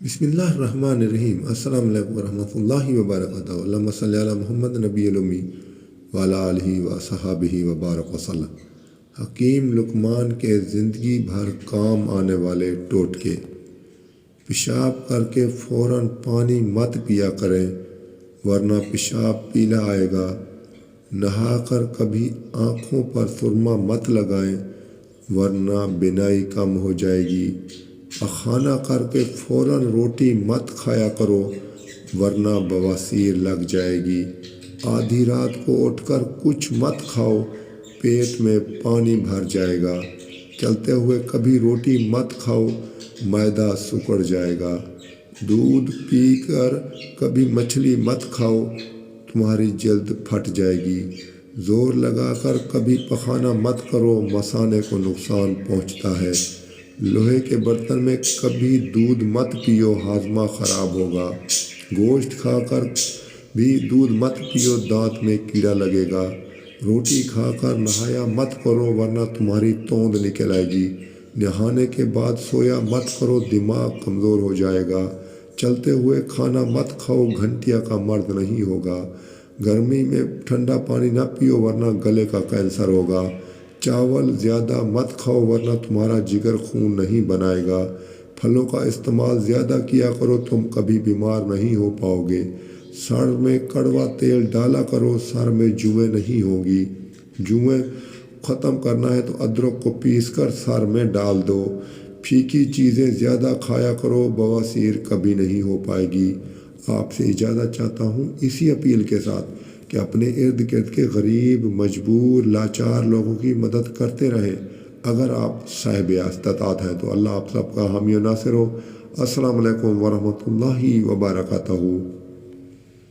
بسم اللہ الرحمن الرحیم۔ السلام علیکم ورحمۃ اللہ وبرکاتہ۔ اللہم صلی علی محمد نبی الامی وعلی آلہ وصحبہ وبارک وسلم۔ حکیم لقمان کے زندگی بھر کام آنے والے ٹوٹکے۔ پیشاب کر کے فوراً پانی مت پیا کریں ورنہ پیشاب پیلا آئے گا۔ نہا کر کبھی آنکھوں پر سرما مت لگائیں ورنہ بینائی کم ہو جائے گی۔ پخانہ کر کے فوراً روٹی مت کھایا کرو ورنہ بواسیر لگ جائے گی۔ آدھی رات کو اٹھ کر کچھ مت کھاؤ، پیٹ میں پانی بھر جائے گا۔ چلتے ہوئے کبھی روٹی مت کھاؤ، معدہ سکڑ جائے گا۔ دودھ پی کر کبھی مچھلی مت کھاؤ، تمہاری جلد پھٹ جائے گی۔ زور لگا کر کبھی پخانہ مت کرو، مثانے کو نقصان پہنچتا ہے۔ لوہے کے برتن میں کبھی دودھ مت پیو، ہاضمہ خراب ہوگا۔ گوشت کھا کر بھی دودھ مت پیو، دانت میں کیڑا لگے گا۔ روٹی کھا کر نہایا مت کرو ورنہ تمہاری توند نکل آئے گی۔ نہانے کے بعد سویا مت کرو، دماغ کمزور ہو جائے گا۔ چلتے ہوئے کھانا مت کھاؤ، گھنٹیا کا مرد نہیں ہوگا۔ گرمی میں ٹھنڈا پانی نہ پیو ورنہ گلے کا کینسر ہوگا۔ چاول زیادہ مت کھاؤ ورنہ تمہارا جگر خون نہیں بنائے گا۔ پھلوں کا استعمال زیادہ کیا کرو، تم کبھی بیمار نہیں ہو پاؤ گے۔ سر میں کڑوا تیل ڈالا کرو، سر میں جوئیں نہیں ہوگی۔ جوئیں ختم کرنا ہے تو ادرک کو پیس کر سر میں ڈال دو۔ پھیکی چیزیں زیادہ کھایا کرو، بواسیر کبھی نہیں ہو پائے گی۔ آپ سے اجازت چاہتا ہوں اسی اپیل کے ساتھ کہ اپنے ارد گرد کے غریب، مجبور، لاچار لوگوں کی مدد کرتے رہیں۔ اگر آپ صاحب استطاعت ہیں تو اللہ آپ سب کا حامی و ناصر ہو۔ السلام علیکم ورحمۃ اللہ وبرکاتہ۔